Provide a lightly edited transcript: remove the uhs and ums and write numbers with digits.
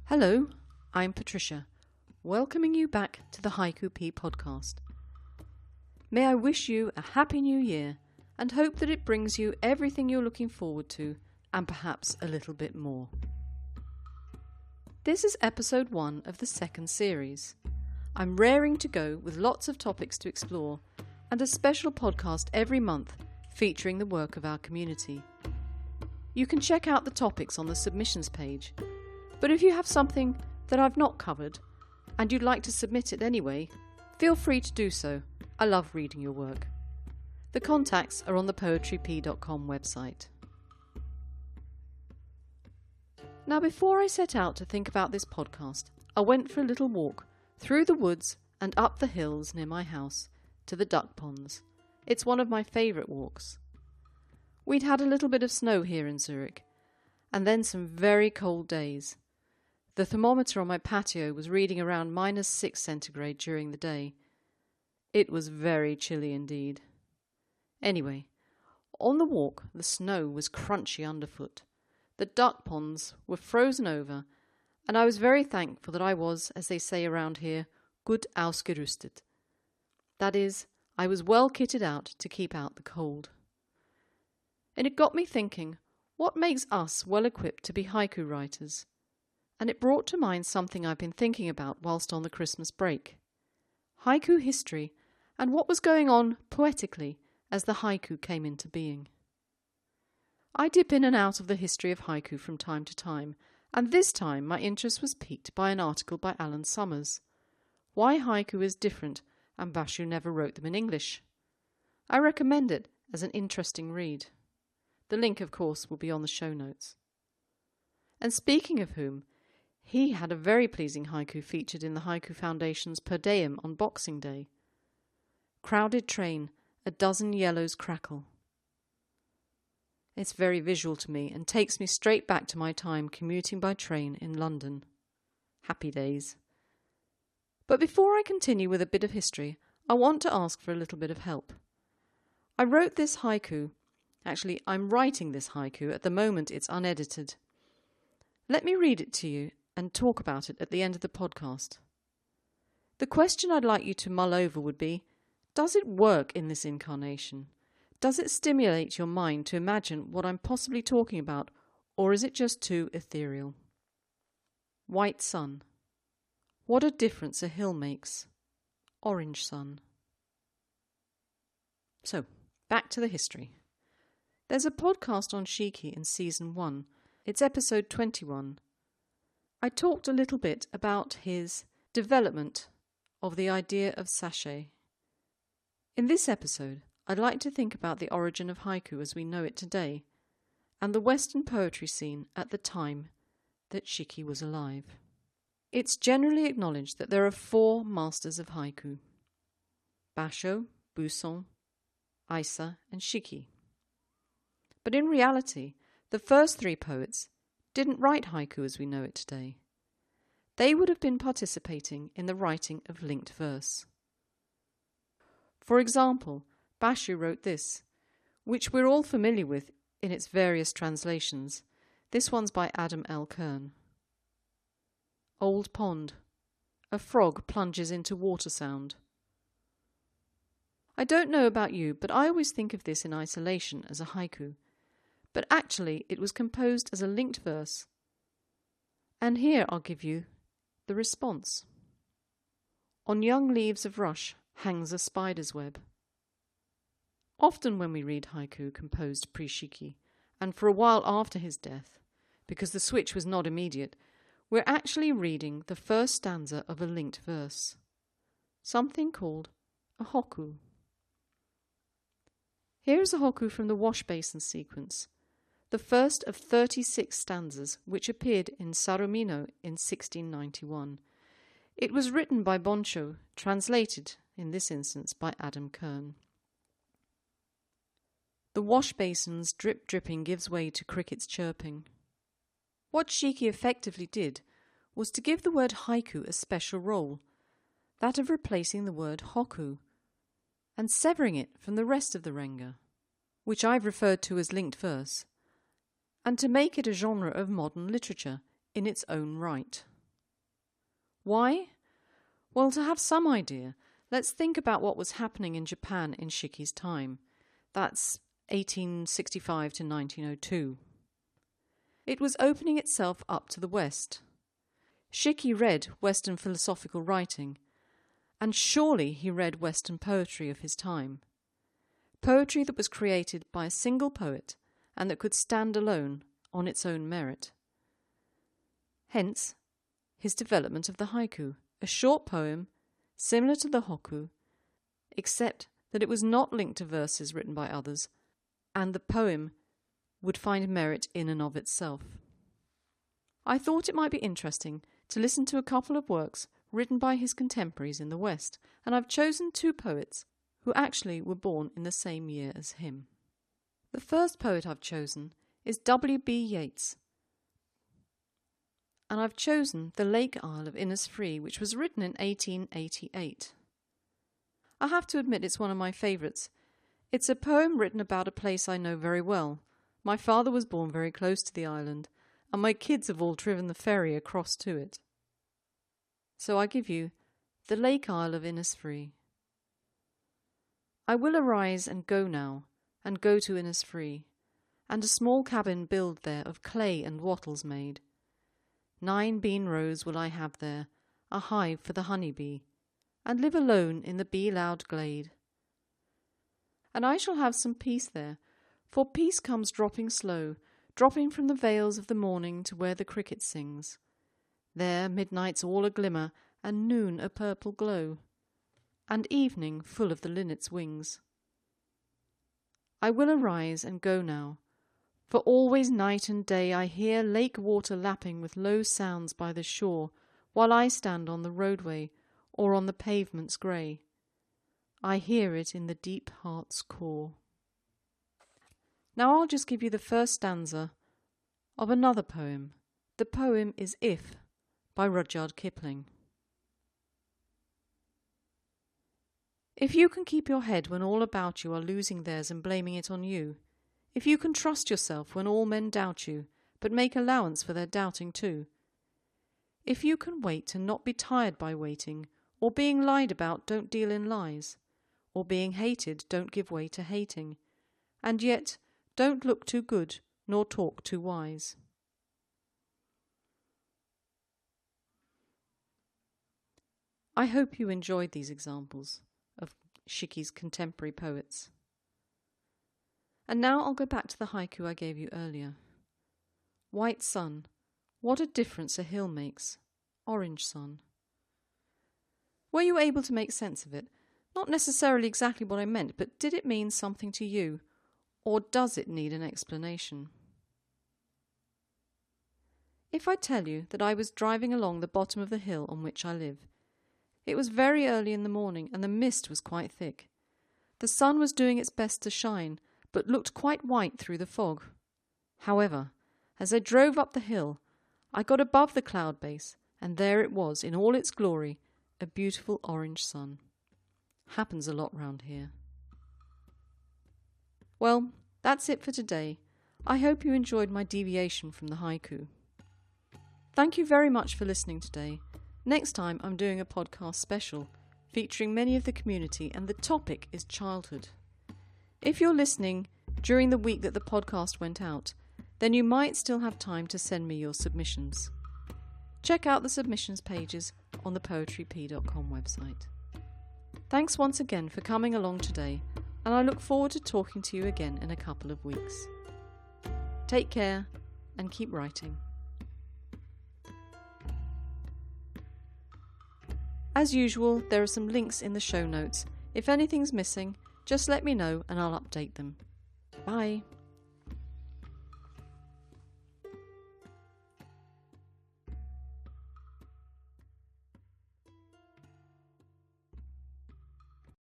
Hello, I'm Patricia, welcoming you back to the Haiku P podcast. May I wish you a happy new year and hope that it brings you everything you're looking forward to and perhaps a little bit more. This is episode 1 of the second series. I'm raring to go with lots of topics to explore and a special podcast every month featuring the work of our community. You can check out the topics on the submissions page. But if you have something that I've not covered and you'd like to submit it anyway, feel free to do so. I love reading your work. The contacts are on the poetryp.com website. Now, before I set out to think about this podcast, I went for a little walk through the woods and up the hills near my house to the duck ponds. It's one of my favourite walks. We'd had a little bit of snow here in Zurich, and then some very cold days. The thermometer on my patio was reading around -6 centigrade during the day. It was very chilly indeed. Anyway, on the walk the snow was crunchy underfoot. The duck ponds were frozen over, and I was very thankful that I was, as they say around here, gut ausgerüstet. That is, I was well kitted out to keep out the cold. And it got me thinking, what makes us well equipped to be haiku writers? And it brought to mind something I've been thinking about whilst on the Christmas break. Haiku history and what was going on poetically as the haiku came into being. I dip in and out of the history of haiku from time to time, and this time my interest was piqued by an article by Alan Summers. Why haiku is different and Basho never wrote them in English. I recommend it as an interesting read. The link, of course, will be on the show notes. And speaking of whom, he had a very pleasing haiku featured in the Haiku Foundation's Per Diem on Boxing Day. Crowded train, a dozen yellows crackle. It's very visual to me and takes me straight back to my time commuting by train in London. Happy days. But before I continue with a bit of history, I want to ask for a little bit of help. I wrote this haiku. Actually, I'm writing this haiku. At the moment, it's unedited. Let me read it to you and talk about it at the end of the podcast. The question I'd like you to mull over would be, does it work in this incarnation? Does it stimulate your mind to imagine what I'm possibly talking about, or is it just too ethereal? White sun. What a difference a hill makes. Orange sun. So, back to the history. There's a podcast on Shiki in Season 1. It's episode 21. I talked a little bit about his development of the idea of sachet. In this episode, I'd like to think about the origin of haiku as we know it today, and the Western poetry scene at the time that Shiki was alive. It's generally acknowledged that there are 4 masters of haiku: Basho, Buson, Isa, and Shiki. But in reality, the first 3 poets didn't write haiku as we know it today. They would have been participating in the writing of linked verse. For example, Basho wrote this, which we're all familiar with in its various translations. This one's by Adam L. Kern. Old pond. A frog plunges into water sound. I don't know about you, but I always think of this in isolation as a haiku. But actually it was composed as a linked verse. And here I'll give you the response. On young leaves of rush hangs a spider's web. Often when we read haiku composed pre-Shiki, and for a while after his death, because the switch was not immediate, we're actually reading the first stanza of a linked verse, something called a haiku. Here is a haiku from the wash basin sequence, the first of 36 stanzas which appeared in Sarumino in 1691. It was written by Boncho, translated, in this instance, by Adam Kern. The wash basin's drip-dripping gives way to crickets chirping. What Shiki effectively did was to give the word haiku a special role, that of replacing the word hokku, and severing it from the rest of the renga, which I've referred to as linked verse, and to make it a genre of modern literature in its own right. Why? Well, to have some idea, let's think about what was happening in Japan in Shiki's time. That's 1865 to 1902. It was opening itself up to the West. Shiki read Western philosophical writing, and surely he read Western poetry of his time. Poetry that was created by a single poet and that could stand alone on its own merit. Hence, his development of the haiku, a short poem similar to the hokku, except that it was not linked to verses written by others, and the poem would find merit in and of itself. I thought it might be interesting to listen to a couple of works written by his contemporaries in the West, and I've chosen two poets who actually were born in the same year as him. The first poet I've chosen is W.B. Yeats, and I've chosen The Lake Isle of Innisfree, which was written in 1888. I have to admit it's one of my favourites. It's a poem written about a place I know very well. My father was born very close to the island, and my kids have all driven the ferry across to it. So I give you The Lake Isle of Innisfree. I will arise and go now, and go to Innisfree, and a small cabin build there of clay and wattles made. 9 bean rows will I have there, a hive for the honey bee, and live alone in the bee-loud glade. And I shall have some peace there, for peace comes dropping slow, dropping from the vales of the morning to where the cricket sings. There midnight's all a glimmer, and noon a purple glow, and evening full of the linnet's wings. I will arise and go now, for always night and day I hear lake water lapping with low sounds by the shore, while I stand on the roadway or on the pavement's grey. I hear it in the deep heart's core. Now I'll just give you the first stanza of another poem. The poem is If by Rudyard Kipling. If you can keep your head when all about you are losing theirs and blaming it on you, if you can trust yourself when all men doubt you, but make allowance for their doubting too, if you can wait and not be tired by waiting, or being lied about don't deal in lies, or being hated don't give way to hating, and yet don't look too good nor talk too wise. I hope you enjoyed these examples of Shiki's contemporary poets. And now I'll go back to the haiku I gave you earlier. White sun, what a difference a hill makes. Orange sun. Were you able to make sense of it? Not necessarily exactly what I meant, but did it mean something to you, or does it need an explanation? If I tell you that I was driving along the bottom of the hill on which I live, it was very early in the morning and the mist was quite thick. The sun was doing its best to shine, but looked quite white through the fog. However, as I drove up the hill, I got above the cloud base, and there it was in all its glory, a beautiful orange sun. Happens a lot round here. Well, that's it for today. I hope you enjoyed my deviation from the haiku. Thank you very much for listening today. Next time I'm doing a podcast special featuring many of the community, and the topic is childhood. If you're listening during the week that the podcast went out, then you might still have time to send me your submissions. Check out the submissions pages on the poetryp.com website. Thanks once again for coming along today, and I look forward to talking to you again in a couple of weeks. Take care and keep writing. As usual, there are some links in the show notes. If anything's missing, just let me know and I'll update them. Bye.